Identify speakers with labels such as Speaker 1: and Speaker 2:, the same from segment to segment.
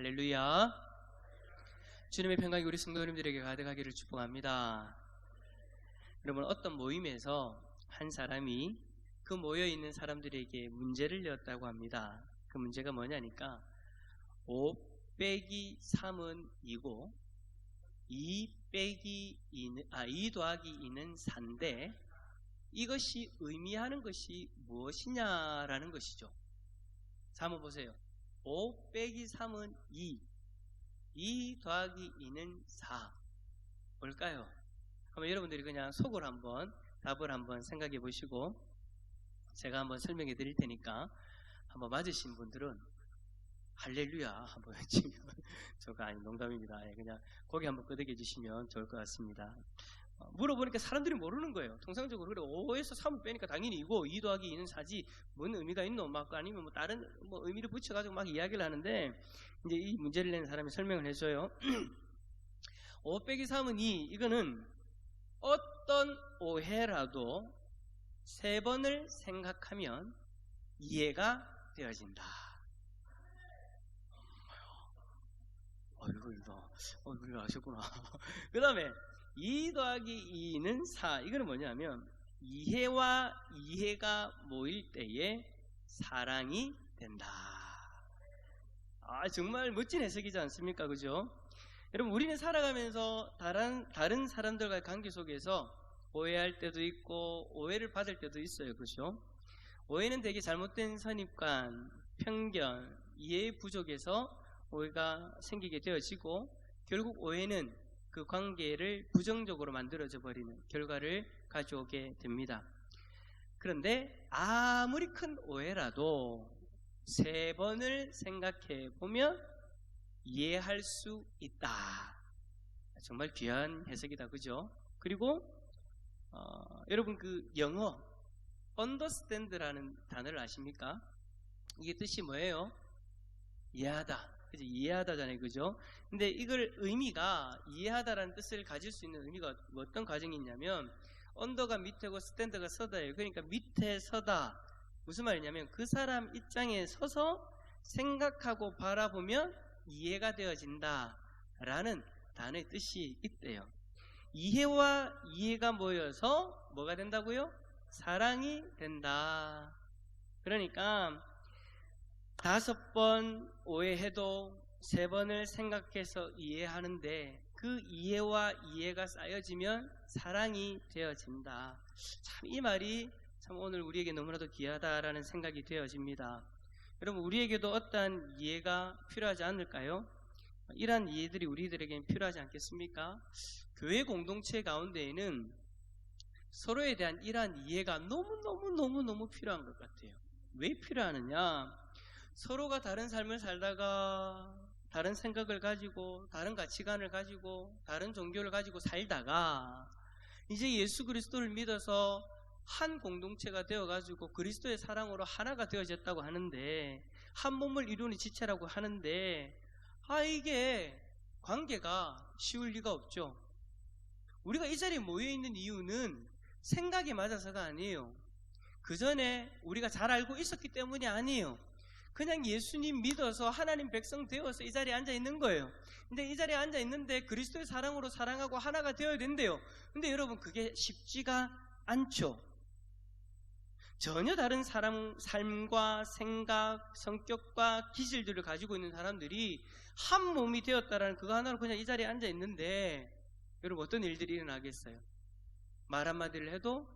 Speaker 1: 할렐루야. 주님의 평강이 우리 성도님들에게 가득하기를 축복합니다. 여러분, 어떤 모임에서 한 사람이 그 모여있는 사람들에게 문제를 내었다고 합니다. 그 문제가 뭐냐니까 5 빼기 3은 2고 2 더하기 2는 4인데 이것이 의미하는 것이 무엇이냐라는 것이죠. 자, 한번 보세요. 5 빼기 3은 2 더하기 2는 4. 뭘까요? 한번 여러분들이 그냥 속으로 한번 답을 한번 생각해 보시고 제가 한번 설명해 드릴 테니까 한번 맞으신 분들은 할렐루야 한번 외치면 저가 아니 농담입니다. 그냥 고개 한번 끄덕여 주시면 좋을 것 같습니다. 물어보니까 사람들이 모르는 거예요. 통상적으로 그래 5에서 3을 빼니까 당연히 2고 2 더하기 2는 4지 뭔 의미가 있노? 막 아니면 뭐 다른 뭐 의미를 붙여가지고 막 이야기를 하는데 이제 이 문제를 내는 사람이 설명을 해줘요. 5 빼기 3은 2 이거는 어떤 오해라도 3번을 생각하면 이해가 되어진다. 이거 아셨구나. 그 다음에 2 더하기 2는 4. 이거는 뭐냐면 이해와 이해가 모일 때에 사랑이 된다. 정말 멋진 해석이지 않습니까? 그죠? 여러분, 우리는 살아가면서 다른 사람들과의 관계 속에서 오해할 때도 있고 오해를 받을 때도 있어요. 그죠? 오해는 되게 잘못된 선입관, 편견, 이해의 부족에서 오해가 생기게 되어지고 결국 오해는 그 관계를 부정적으로 만들어져 버리는 결과를 가져오게 됩니다. 그런데 아무리 큰 오해라도 3번을 생각해 보면 이해할 수 있다. 정말 귀한 해석이다. 그죠? 그리고 여러분 그 영어 understand라는 단어를 아십니까? 이게 뜻이 뭐예요? 이해하다. 그죠? 이해하다잖아요. 그죠? 근데 이걸 의미가 이해하다라는 뜻을 가질 수 있는 의미가 어떤 과정이 있냐면 언더가 밑에고 스탠드가 서다예요. 그러니까 밑에 서다. 무슨 말이냐면 그 사람 입장에 서서 생각하고 바라보면 이해가 되어진다 라는 단어의 뜻이 있대요. 이해와 이해가 모여서 뭐가 된다고요? 사랑이 된다. 그러니까 5번 오해해도 3번을 생각해서 이해하는데 그 이해와 이해가 쌓여지면 사랑이 되어진다. 참 이 말이 참 오늘 우리에게 너무나도 귀하다라는 생각이 되어집니다. 여러분, 우리에게도 어떠한 이해가 필요하지 않을까요? 이러한 이해들이 우리들에게는 필요하지 않겠습니까? 교회 공동체 가운데에는 서로에 대한 이러한 이해가 너무 필요한 것 같아요. 왜 필요하느냐? 서로가 다른 삶을 살다가 다른 생각을 가지고 다른 가치관을 가지고 다른 종교를 가지고 살다가 이제 예수 그리스도를 믿어서 한 공동체가 되어가지고 그리스도의 사랑으로 하나가 되어졌다고 하는데 한 몸을 이루는 지체라고 하는데 이게 관계가 쉬울 리가 없죠. 우리가 이 자리에 모여있는 이유는 생각이 맞아서가 아니에요. 그 전에 우리가 잘 알고 있었기 때문이 아니에요. 그냥 예수님 믿어서 하나님 백성 되어서 이 자리에 앉아 있는 거예요. 근데 이 자리에 앉아 있는데 그리스도의 사랑으로 사랑하고 하나가 되어야 된대요. 근데 여러분 그게 쉽지가 않죠. 전혀 다른 사람 삶과 생각, 성격과 기질들을 가지고 있는 사람들이 한 몸이 되었다라는 그거 하나로 그냥 이 자리에 앉아 있는데 여러분 어떤 일들이 일어나겠어요? 말 한마디를 해도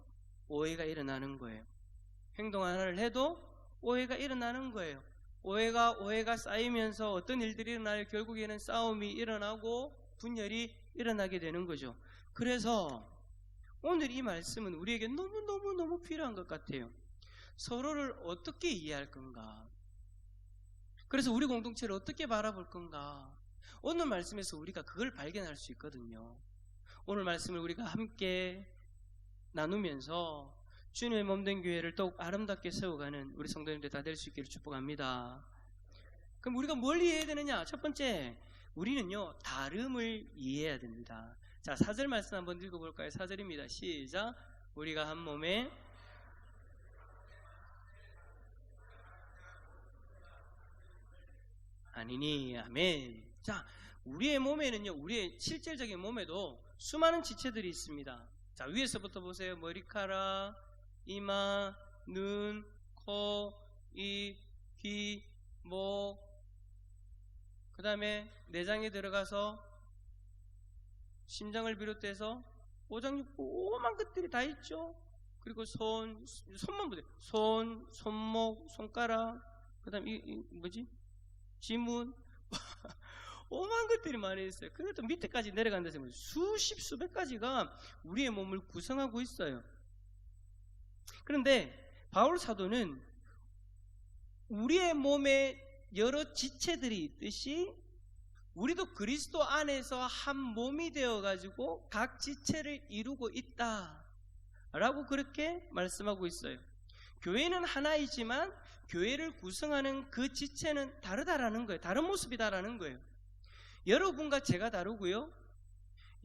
Speaker 1: 오해가 일어나는 거예요. 행동 하나를 해도 오해가 일어나는 거예요. 오해가 쌓이면서 어떤 일들이 일어나요? 결국에는 싸움이 일어나고 분열이 일어나게 되는 거죠. 그래서 오늘 이 말씀은 우리에게 너무 필요한 것 같아요. 서로를 어떻게 이해할 건가? 그래서 우리 공동체를 어떻게 바라볼 건가? 오늘 말씀에서 우리가 그걸 발견할 수 있거든요. 오늘 말씀을 우리가 함께 나누면서 주님의 몸된 교회를 더욱 아름답게 세워가는 우리 성도님들 다 될 수 있기를 축복합니다. 그럼 우리가 뭘 이해해야 되느냐? 첫 번째, 우리는요 다름을 이해해야 됩니다. 자, 4절 말씀 한번 읽어볼까요? 4절입니다. 시작. 우리가 한 몸에 아니니. 아멘. 자, 우리의 몸에는요, 우리의 실질적인 몸에도 수많은 지체들이 있습니다. 자, 위에서부터 보세요. 머리카락, 이마, 눈, 코, 입, 귀, 목, 그 다음에 내장에 들어가서 심장을 비롯해서 오장육부 오만 것들이 다 있죠. 그리고 손만 보세요. 손목, 손가락, 그 다음에 뭐지? 지문 오만 것들이 많이 있어요. 그것도 밑에까지 내려간다 생각해요. 수백 가지가 우리의 몸을 구성하고 있어요. 그런데 바울 사도는 우리의 몸에 여러 지체들이 있듯이 우리도 그리스도 안에서 한 몸이 되어가지고 각 지체를 이루고 있다라고 그렇게 말씀하고 있어요. 교회는 하나이지만 교회를 구성하는 그 지체는 다르다라는 거예요. 다른 모습이다라는 거예요. 여러분과 제가 다르고요,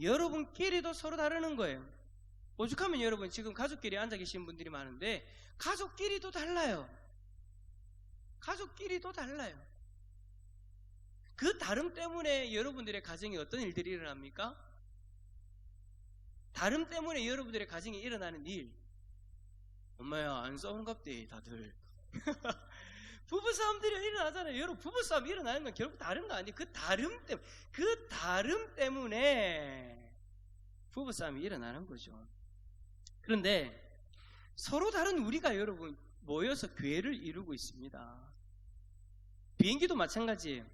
Speaker 1: 여러분끼리도 서로 다르는 거예요. 오죽하면 여러분 지금 가족끼리 앉아 계신 분들이 많은데 가족끼리도 달라요. 가족끼리도 달라요. 그 다름 때문에 여러분들의 가정에 어떤 일들이 일어납니까? 다름 때문에 여러분들의 가정에 일어나는 일, 엄마야 안 싸우는갑대 다들. 부부싸움들이 일어나잖아요. 여러분, 부부싸움 일어나는 건 결국 다른 거 아니에요. 그 다름 때문에 부부싸움이 일어나는 거죠. 그런데 서로 다른 우리가 여러분 모여서 교회를 이루고 있습니다. 비행기도 마찬가지예요.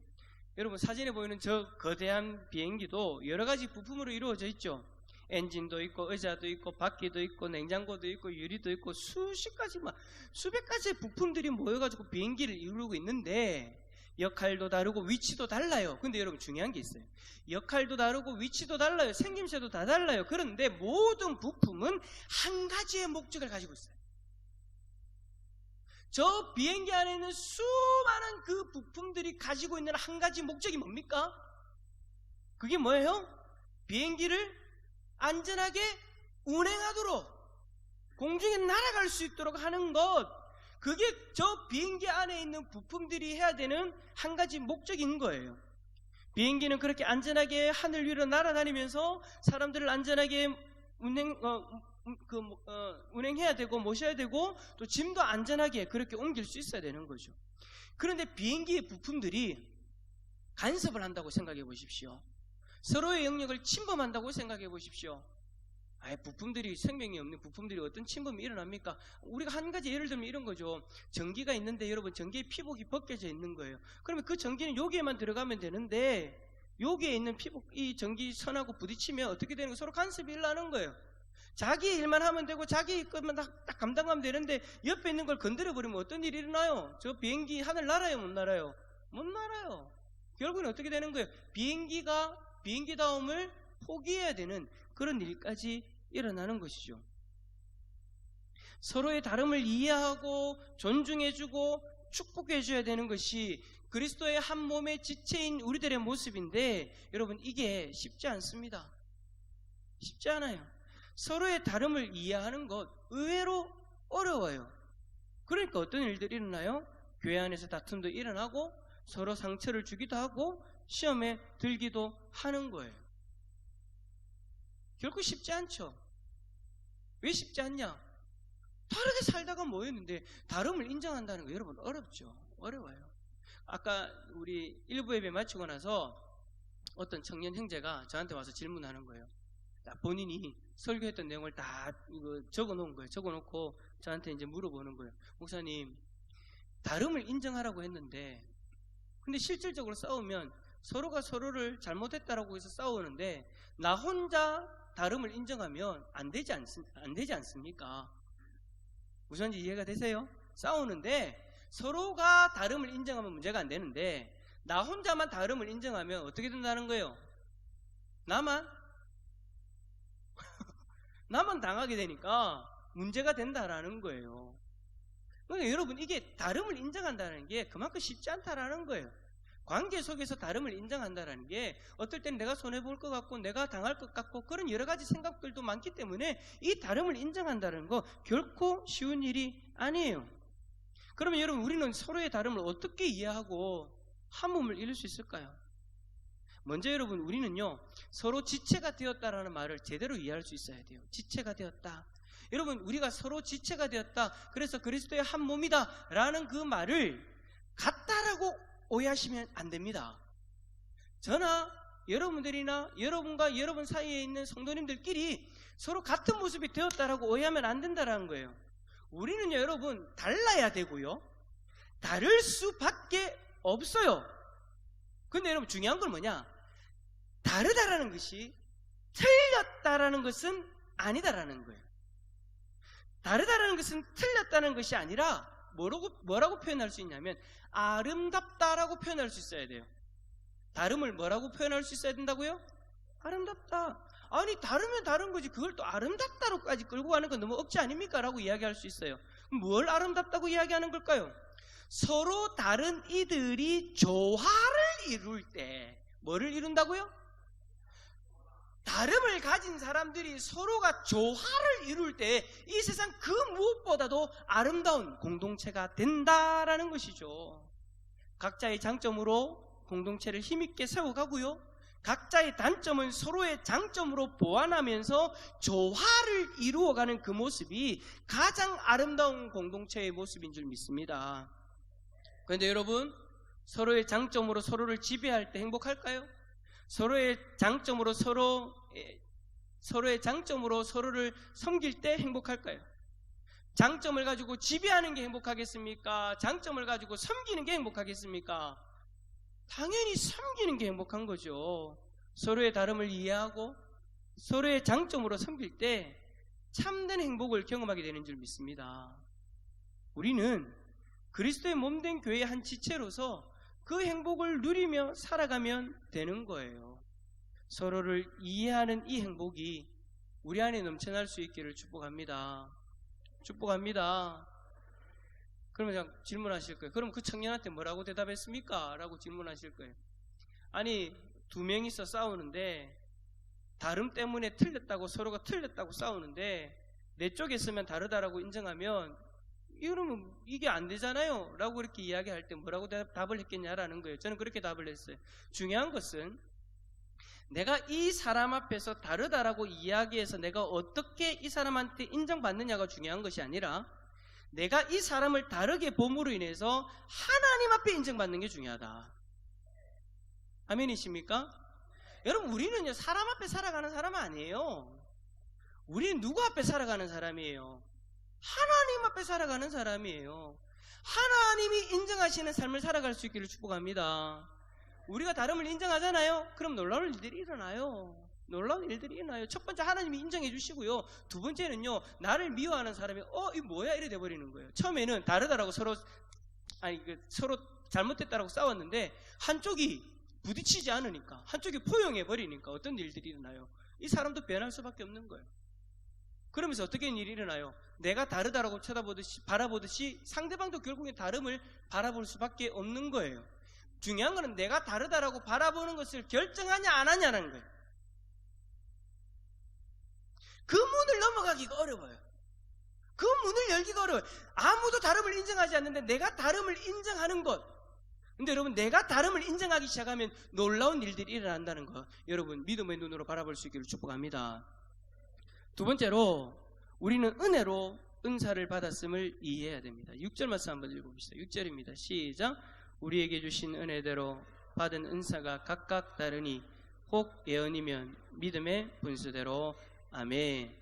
Speaker 1: 여러분 사진에 보이는 저 거대한 비행기도 여러 가지 부품으로 이루어져 있죠. 엔진도 있고 의자도 있고 바퀴도 있고 냉장고도 있고 유리도 있고 수백 가지의 부품들이 모여가지고 비행기를 이루고 있는데 역할도 다르고 위치도 달라요. 근데 여러분 중요한 게 있어요. 역할도 다르고 위치도 달라요. 생김새도 다 달라요. 그런데 모든 부품은 한 가지의 목적을 가지고 있어요. 저 비행기 안에 있는 수많은 그 부품들이 가지고 있는 한 가지 목적이 뭡니까? 그게 뭐예요? 비행기를 안전하게 운행하도록, 공중에 날아갈 수 있도록 하는 것, 그게 저 비행기 안에 있는 부품들이 해야 되는 한 가지 목적인 거예요. 비행기는 그렇게 안전하게 하늘 위로 날아다니면서 사람들을 안전하게 운행해야 되고 모셔야 되고 또 짐도 안전하게 그렇게 옮길 수 있어야 되는 거죠. 그런데 비행기의 부품들이 간섭을 한다고 생각해 보십시오. 서로의 영역을 침범한다고 생각해 보십시오. 부품들이, 생명이 없는 부품들이 어떤 침범이 일어납니까? 우리가 한 가지 예를 들면 이런 거죠. 전기가 있는데 여러분 전기의 피복이 벗겨져 있는 거예요. 그러면 그 전기는 여기에만 들어가면 되는데 여기에 있는 이 전기선하고 부딪히면 어떻게 되는 거예요? 서로 간섭이 일어나는 거예요. 자기 일만 하면 되고 자기 것만 딱 감당하면 되는데 옆에 있는 걸 건드려 버리면 어떤 일이 일어나요? 저 비행기 하늘 날아요, 못 날아요? 못 날아요. 결국은 어떻게 되는 거예요? 비행기다움을 포기해야 되는 그런 일까지 일어나는 것이죠. 서로의 다름을 이해하고 존중해주고 축복해줘야 되는 것이 그리스도의 한 몸의 지체인 우리들의 모습인데 여러분 이게 쉽지 않습니다. 쉽지 않아요. 서로의 다름을 이해하는 것 의외로 어려워요. 그러니까 어떤 일들이 일어나요? 교회 안에서 다툼도 일어나고 서로 상처를 주기도 하고 시험에 들기도 하는 거예요. 결국 쉽지 않죠. 왜 쉽지 않냐? 다르게 살다가 모였는데 다름을 인정한다는 거 여러분 어렵죠. 어려워요. 아까 우리 1부 예배 마치고 나서 어떤 청년 형제가 저한테 와서 질문하는 거예요. 본인이 설교했던 내용을 다 적어놓은 거예요. 적어놓고 저한테 이제 물어보는 거예요. 목사님, 다름을 인정하라고 했는데 근데 실질적으로 싸우면 서로가 서로를 잘못했다라고 해서 싸우는데 나 혼자 다름을 인정하면 안 되지 않습니까? 무슨 말인지 이해가 되세요? 싸우는데 서로가 다름을 인정하면 문제가 안 되는데 나 혼자만 다름을 인정하면 어떻게 된다는 거예요? 나만 당하게 되니까 문제가 된다라는 거예요. 그러니까 여러분 이게 다름을 인정한다는 게 그만큼 쉽지 않다라는 거예요. 관계 속에서 다름을 인정한다는 게 어떨 때는 내가 손해볼 것 같고 내가 당할 것 같고 그런 여러 가지 생각들도 많기 때문에 이 다름을 인정한다는 거 결코 쉬운 일이 아니에요. 그러면 여러분 우리는 서로의 다름을 어떻게 이해하고 한 몸을 이룰 수 있을까요? 먼저 여러분, 우리는요 서로 지체가 되었다라는 말을 제대로 이해할 수 있어야 돼요. 지체가 되었다. 여러분, 우리가 서로 지체가 되었다, 그래서 그리스도의 한 몸이다 라는 그 말을 같다라고 오해하시면 안 됩니다. 저나 여러분들이나 여러분과 여러분 사이에 있는 성도님들끼리 서로 같은 모습이 되었다라고 오해하면 안 된다라는 거예요. 우리는요 여러분, 달라야 되고요, 다를 수밖에 없어요. 근데 여러분, 중요한 건 뭐냐? 다르다라는 것이 틀렸다라는 것은 아니다라는 거예요. 다르다라는 것은 틀렸다는 것이 아니라 뭐라고 표현할 수 있냐면 아름답다라고 표현할 수 있어야 돼요. 다름을 뭐라고 표현할 수 있어야 된다고요? 아름답다. 아니, 다르면 다른 거지 그걸 또 아름답다로까지 끌고 가는 건 너무 억지 아닙니까? 라고 이야기할 수 있어요. 뭘 아름답다고 이야기하는 걸까요? 서로 다른 이들이 조화를 이룰 때, 뭐를 이룬다고요? 다름을 가진 사람들이 서로가 조화를 이룰 때 이 세상 그 무엇보다도 아름다운 공동체가 된다라는 것이죠. 각자의 장점으로 공동체를 힘있게 세워가고요, 각자의 단점은 서로의 장점으로 보완하면서 조화를 이루어가는 그 모습이 가장 아름다운 공동체의 모습인 줄 믿습니다. 그런데 여러분, 서로의 장점으로 서로를 지배할 때 행복할까요? 서로의 장점으로 서로를 섬길 때 행복할까요? 장점을 가지고 지배하는 게 행복하겠습니까? 장점을 가지고 섬기는 게 행복하겠습니까? 당연히 섬기는 게 행복한 거죠. 서로의 다름을 이해하고 서로의 장점으로 섬길 때 참된 행복을 경험하게 되는 줄 믿습니다. 우리는 그리스도의 몸된 교회의 한 지체로서 그 행복을 누리며 살아가면 되는 거예요. 서로를 이해하는 이 행복이 우리 안에 넘쳐날 수 있기를 축복합니다. 축복합니다. 그러면 그냥 질문하실 거예요. 그럼 그 청년한테 뭐라고 대답했습니까? 라고 질문하실 거예요. 아니, 두 명이서 싸우는데 다름 때문에 틀렸다고, 서로가 틀렸다고 싸우는데 내 쪽에 있으면 다르다라고 인정하면 이러면 이게 안 되잖아요 라고 이렇게 이야기할 때 뭐라고 답을 했겠냐라는 거예요. 저는 그렇게 답을 했어요. 중요한 것은 내가 이 사람 앞에서 다르다라고 이야기해서 내가 어떻게 이 사람한테 인정받느냐가 중요한 것이 아니라 내가 이 사람을 다르게 봄으로 인해서 하나님 앞에 인정받는 게 중요하다. 아멘이십니까? 여러분, 우리는요 사람 앞에 살아가는 사람 아니에요. 우리는 누구 앞에 살아가는 사람이에요? 하나님 앞에 살아가는 사람이에요. 하나님이 인정하시는 삶을 살아갈 수 있기를 축복합니다. 우리가 다름을 인정하잖아요. 그럼 놀라운 일들이 일어나요. 놀라운 일들이 일어나요. 첫 번째, 하나님이 인정해 주시고요. 두 번째는요, 나를 미워하는 사람이 이거 뭐야 이래 돼버리는 거예요. 처음에는 다르다라고 서로 잘못됐다라고 싸웠는데 한쪽이 부딪히지 않으니까, 한쪽이 포용해 버리니까 어떤 일들이 일어나요? 이 사람도 변할 수밖에 없는 거예요. 그러면서 어떻게 일이 일어나요? 내가 다르다라고 바라보듯이 상대방도 결국에 다름을 바라볼 수밖에 없는 거예요. 중요한 거는 내가 다르다라고 바라보는 것을 결정하냐 안 하냐는 거예요. 그 문을 넘어가기가 어려워요. 그 문을 열기가 어려워요. 아무도 다름을 인정하지 않는데 내가 다름을 인정하는 것. 근데 여러분, 내가 다름을 인정하기 시작하면 놀라운 일들이 일어난다는 거, 여러분 믿음의 눈으로 바라볼 수 있기를 축복합니다. 두 번째로, 우리는 은혜로 은사를 받았음을 이해해야 됩니다. 6절 말씀 한번 읽어봅시다. 6절입니다. 시작. 우리에게 주신 은혜대로 받은 은사가 각각 다르니 혹 예언이면 믿음의 분수대로. 아멘.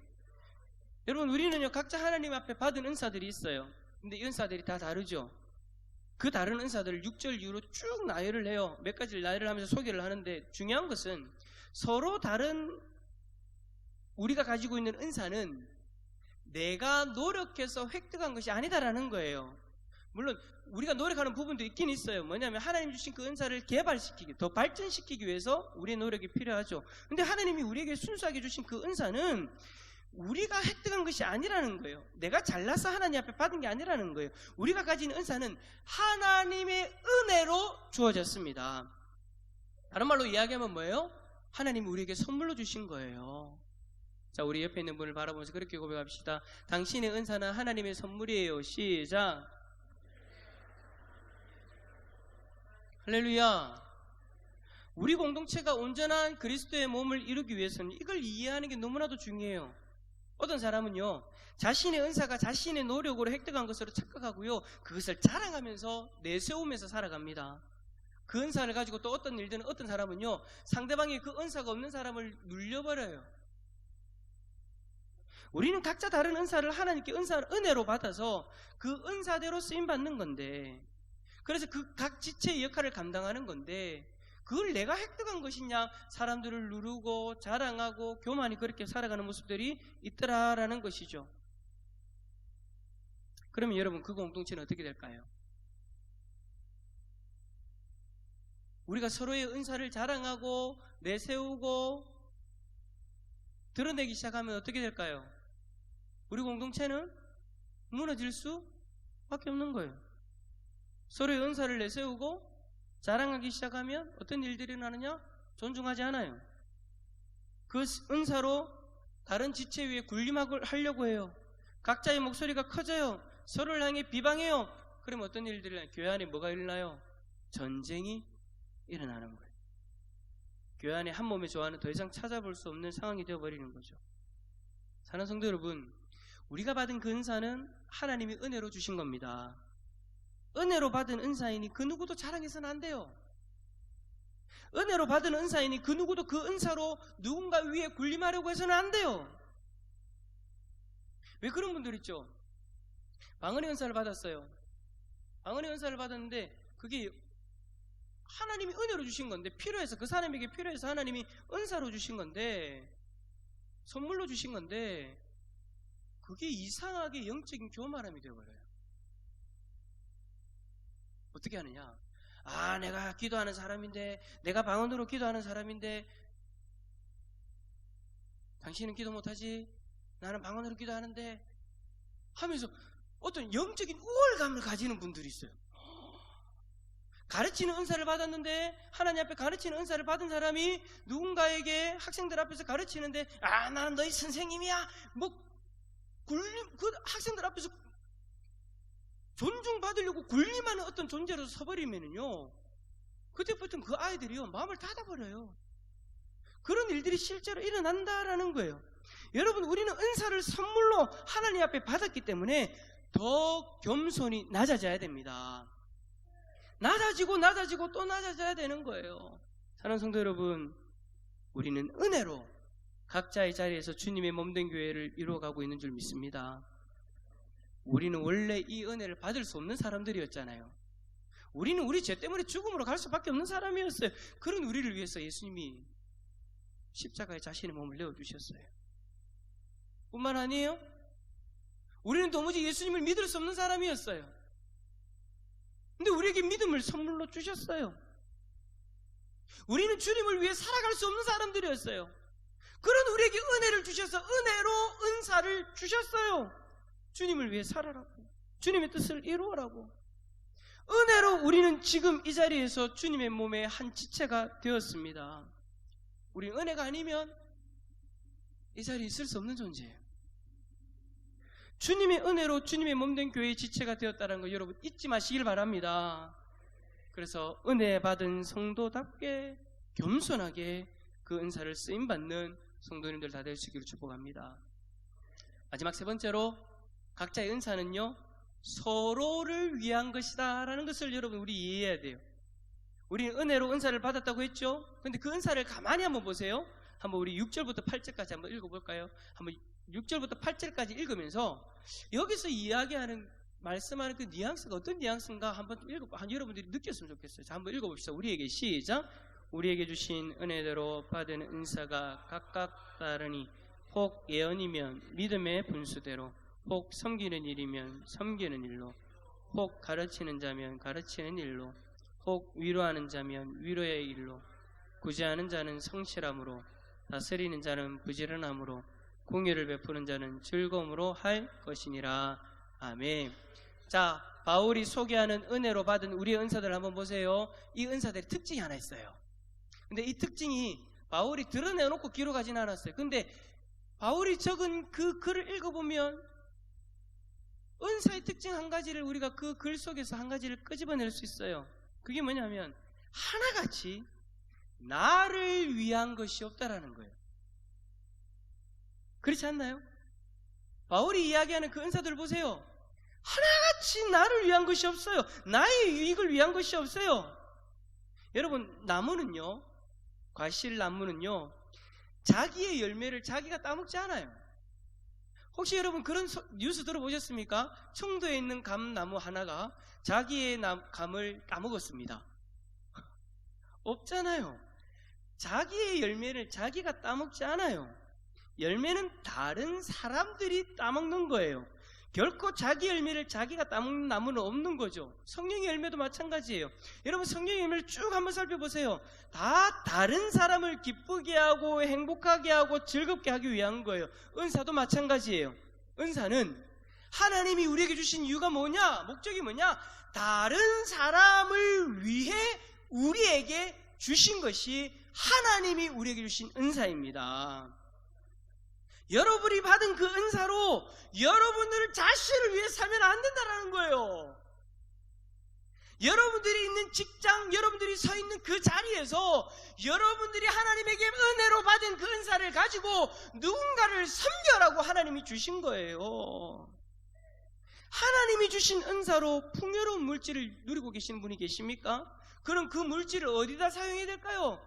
Speaker 1: 여러분, 우리는요 각자 하나님 앞에 받은 은사들이 있어요. 근데 이 은사들이 다 다르죠. 그 다른 은사들을 6절 이후로 쭉 나열을 해요. 몇 가지를 나열을 하면서 소개를 하는데, 중요한 것은 서로 다른 우리가 가지고 있는 은사는 내가 노력해서 획득한 것이 아니다라는 거예요. 물론 우리가 노력하는 부분도 있긴 있어요. 뭐냐면 하나님 주신 그 은사를 개발시키기, 더 발전시키기 위해서 우리의 노력이 필요하죠. 근데 하나님이 우리에게 순수하게 주신 그 은사는 우리가 획득한 것이 아니라는 거예요. 내가 잘나서 하나님 앞에 받은 게 아니라는 거예요. 우리가 가진 은사는 하나님의 은혜로 주어졌습니다. 다른 말로 이야기하면 뭐예요? 하나님이 우리에게 선물로 주신 거예요. 자, 우리 옆에 있는 분을 바라보면서 그렇게 고백합시다. 당신의 은사는 하나님의 선물이에요. 시작. 할렐루야. 우리 공동체가 온전한 그리스도의 몸을 이루기 위해서는 이걸 이해하는 게 너무나도 중요해요. 어떤 사람은요, 자신의 은사가 자신의 노력으로 획득한 것으로 착각하고요, 그것을 자랑하면서 내세우면서 살아갑니다. 그 은사를 가지고 또 어떤 일들은 어떤 사람은요, 상대방이 그 은사가 없는 사람을 눌려버려요. 우리는 각자 다른 은사를 하나님께 은혜로 받아서 그 은사대로 쓰임받는 건데, 그래서 그 각 지체의 역할을 감당하는 건데, 그걸 내가 획득한 것이냐, 사람들을 누르고 자랑하고 교만이 그렇게 살아가는 모습들이 있더라라는 것이죠. 그러면 여러분, 그 공동체는 어떻게 될까요? 우리가 서로의 은사를 자랑하고 내세우고 드러내기 시작하면 어떻게 될까요? 우리 공동체는 무너질 수밖에 없는 거예요. 서로의 은사를 내세우고 자랑하기 시작하면 어떤 일들이 일어나느냐? 존중하지 않아요. 그 은사로 다른 지체 위에 군림하려고 해요. 각자의 목소리가 커져요. 서로를 향해 비방해요. 그러면 어떤 일들이 일어나요? 교회 안에 뭐가 일어나요? 전쟁이 일어나는 거예요. 교회 안에 한 몸의 조화는 더 이상 찾아볼 수 없는 상황이 되어버리는 거죠. 사랑하는 성도 여러분, 우리가 받은 그 은사는 하나님이 은혜로 주신 겁니다. 은혜로 받은 은사이니 그 누구도 자랑해서는 안 돼요. 은혜로 받은 은사이니 그 누구도 그 은사로 누군가 위에 군림하려고 해서는 안 돼요. 왜 그런 분들 있죠? 방언의 은사를 받았어요. 방언의 은사를 받았는데 그게 하나님이 은혜로 주신 건데, 필요해서, 그 사람에게 필요해서 하나님이 은사로 주신 건데, 선물로 주신 건데, 그게 이상하게 영적인 교만함이 되어버려요. 어떻게 하느냐? 내가 기도하는 사람인데, 내가 방언으로 기도하는 사람인데, 당신은 기도 못하지? 나는 방언으로 기도하는데 하면서 어떤 영적인 우월감을 가지는 분들이 있어요. 가르치는 은사를 받았는데, 하나님 앞에 가르치는 은사를 받은 사람이 누군가에게 학생들 앞에서 가르치는데, 나는 너희 선생님이야, 그 학생들 앞에서 존중받으려고 군림하는 어떤 존재로 서버리면은요, 그때부터는 그 아이들이요, 마음을 닫아버려요. 그런 일들이 실제로 일어난다라는 거예요. 여러분, 우리는 은사를 선물로 하나님 앞에 받았기 때문에 더 겸손히 낮아져야 됩니다. 낮아지고 또 낮아져야 되는 거예요. 사랑하는 성도 여러분, 우리는 은혜로 각자의 자리에서 주님의 몸된 교회를 이루어가고 있는 줄 믿습니다. 우리는 원래 이 은혜를 받을 수 없는 사람들이었잖아요. 우리는 우리 죄 때문에 죽음으로 갈 수밖에 없는 사람이었어요. 그런 우리를 위해서 예수님이 십자가에 자신의 몸을 내어주셨어요. 뿐만 아니에요, 우리는 도무지 예수님을 믿을 수 없는 사람이었어요. 근데 우리에게 믿음을 선물로 주셨어요. 우리는 주님을 위해 살아갈 수 없는 사람들이었어요. 그런 우리에게 은혜를 주셔서 은혜로 은사를 주셨어요. 주님을 위해 살아라고, 주님의 뜻을 이루어라고. 은혜로 우리는 지금 이 자리에서 주님의 몸의 한 지체가 되었습니다. 우리 은혜가 아니면 이 자리에 있을 수 없는 존재예요. 주님의 은혜로 주님의 몸된 교회의 지체가 되었다는 거 여러분 잊지 마시길 바랍니다. 그래서 은혜 받은 성도답게 겸손하게 그 은사를 쓰임받는 성도님들 다 되시기를 축복합니다. 마지막 세 번째로, 각자의 은사는요 서로를 위한 것이다 라는 것을 여러분 우리 이해해야 돼요. 우리는 은혜로 은사를 받았다고 했죠. 근데 그 은사를 가만히 한번 보세요. 한번 우리 6절부터 8절까지 한번 읽어볼까요? 한번 6절부터 8절까지 읽으면서 여기서 이야기하는, 말씀하는 그 뉘앙스가 어떤 뉘앙스인가 한번 여러분들이 느꼈으면 좋겠어요. 자, 한번 읽어봅시다. 우리에게 시작. 우리에게 주신 은혜대로 받은 은사가 각각 다르니, 혹 예언이면 믿음의 분수대로, 혹 섬기는 일이면 섬기는 일로, 혹 가르치는 자면 가르치는 일로, 혹 위로하는 자면 위로의 일로, 구제하는 자는 성실함으로, 다스리는 자는 부지런함으로, 공의를 베푸는 자는 즐거움으로 할 것이니라. 아멘. 자, 바울이 소개하는 은혜로 받은 우리의 은사들 한번 보세요. 이 은사들의 특징이 하나 있어요. 근데 이 특징이 바울이 드러내놓고 기록하지는 않았어요. 근데 바울이 적은 그 글을 읽어보면 은사의 특징 한 가지를 우리가 그 글 속에서 한 가지를 끄집어낼 수 있어요. 그게 뭐냐면 하나같이 나를 위한 것이 없다라는 거예요. 그렇지 않나요? 바울이 이야기하는 그 은사들 보세요. 하나같이 나를 위한 것이 없어요. 나의 유익을 위한 것이 없어요. 여러분, 나무는요, 과실나무는요, 자기의 열매를 자기가 따먹지 않아요. 혹시 여러분 그런 뉴스 들어보셨습니까? 청도에 있는 감나무 하나가 자기의 감을 따먹었습니다. 없잖아요. 자기의 열매를 자기가 따먹지 않아요. 열매는 다른 사람들이 따먹는 거예요. 결코 자기 열매를 자기가 따먹는 나무는 없는 거죠. 성령의 열매도 마찬가지예요. 여러분, 성령의 열매를 쭉 한번 살펴보세요. 다 다른 사람을 기쁘게 하고 행복하게 하고 즐겁게 하기 위한 거예요. 은사도 마찬가지예요. 은사는 하나님이 우리에게 주신 이유가 뭐냐? 목적이 뭐냐? 다른 사람을 위해 우리에게 주신 것이 하나님이 우리에게 주신 은사입니다. 여러분이 받은 그 은사로 여러분들 자신을 위해 살면 안 된다는 거예요. 여러분들이 있는 직장, 여러분들이 서 있는 그 자리에서 여러분들이 하나님에게 은혜로 받은 그 은사를 가지고 누군가를 섬겨라고 하나님이 주신 거예요. 하나님이 주신 은사로 풍요로운 물질을 누리고 계시는 분이 계십니까? 그럼 그 물질을 어디다 사용해야 될까요?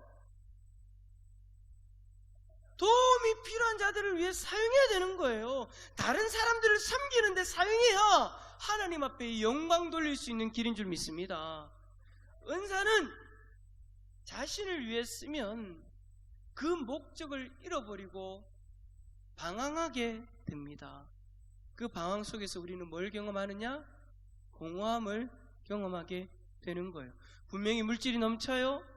Speaker 1: 도움이 필요한 자들을 위해 사용해야 되는 거예요. 다른 사람들을 섬기는데 사용해야 하나님 앞에 영광 돌릴 수 있는 길인 줄 믿습니다. 은사는 자신을 위해 쓰면 그 목적을 잃어버리고 방황하게 됩니다. 그 방황 속에서 우리는 뭘 경험하느냐? 공허함을 경험하게 되는 거예요. 분명히 물질이 넘쳐요.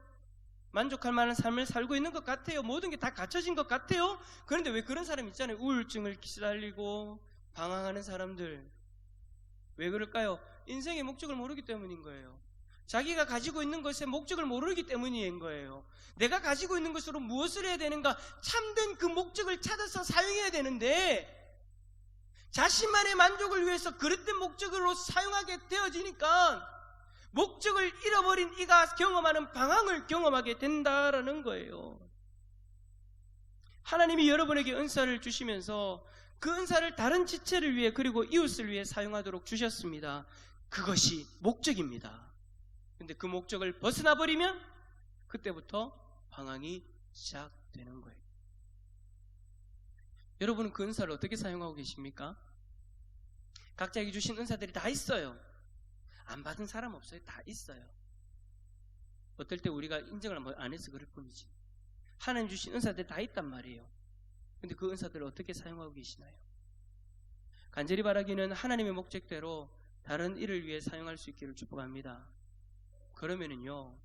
Speaker 1: 만족할 만한 삶을 살고 있는 것 같아요. 모든 게 다 갖춰진 것 같아요. 그런데 왜 그런 사람 있잖아요. 우울증을 시달리고 방황하는 사람들. 왜 그럴까요? 인생의 목적을 모르기 때문인 거예요. 자기가 가지고 있는 것의 목적을 모르기 때문인 거예요. 내가 가지고 있는 것으로 무엇을 해야 되는가? 참된 그 목적을 찾아서 사용해야 되는데 자신만의 만족을 위해서 그릇된 목적으로 사용하게 되어지니까 목적을 잃어버린 이가 경험하는 방황을 경험하게 된다라는 거예요. 하나님이 여러분에게 은사를 주시면서 그 은사를 다른 지체를 위해 그리고 이웃을 위해 사용하도록 주셨습니다. 그것이 목적입니다. 그런데 그 목적을 벗어나 버리면 그때부터 방황이 시작되는 거예요. 여러분은 그 은사를 어떻게 사용하고 계십니까? 각자에게 주신 은사들이 다 있어요. 안 받은 사람 없어요. 다 있어요. 어떨 때 우리가 인정을 안 해서 그럴 뿐이지. 하나님 주신 은사들이 다 있단 말이에요. 근데 그 은사들을 어떻게 사용하고 계시나요? 간절히 바라기는 하나님의 목적대로 다른 일을 위해 사용할 수 있기를 축복합니다. 그러면은요,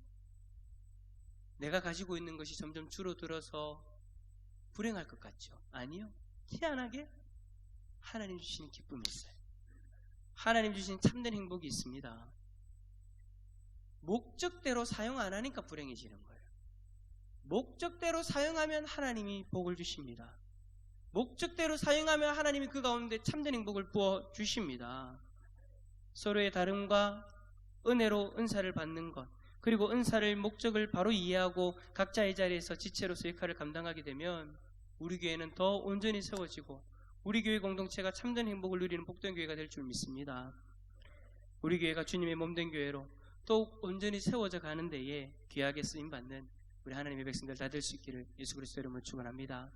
Speaker 1: 내가 가지고 있는 것이 점점 줄어들어서 불행할 것 같죠? 아니요. 희한하게 하나님 주시는 기쁨이 있어요. 하나님 주신 참된 행복이 있습니다. 목적대로 사용 안 하니까 불행해지는 거예요. 목적대로 사용하면 하나님이 복을 주십니다. 목적대로 사용하면 하나님이 그 가운데 참된 행복을 부어 주십니다. 서로의 다름과 은혜로 은사를 받는 것, 그리고 은사를 목적을 바로 이해하고 각자의 자리에서 지체로서 역할을 감당하게 되면 우리 교회는 더 온전히 세워지고 우리 교회 공동체가 참된 행복을 누리는 복된 교회가 될 줄 믿습니다. 우리 교회가 주님의 몸된 교회로 더욱 온전히 세워져 가는 데에 귀하게 쓰임받는 우리 하나님의 백성들 다 될 수 있기를 예수 그리스도 이름으로 축원합니다.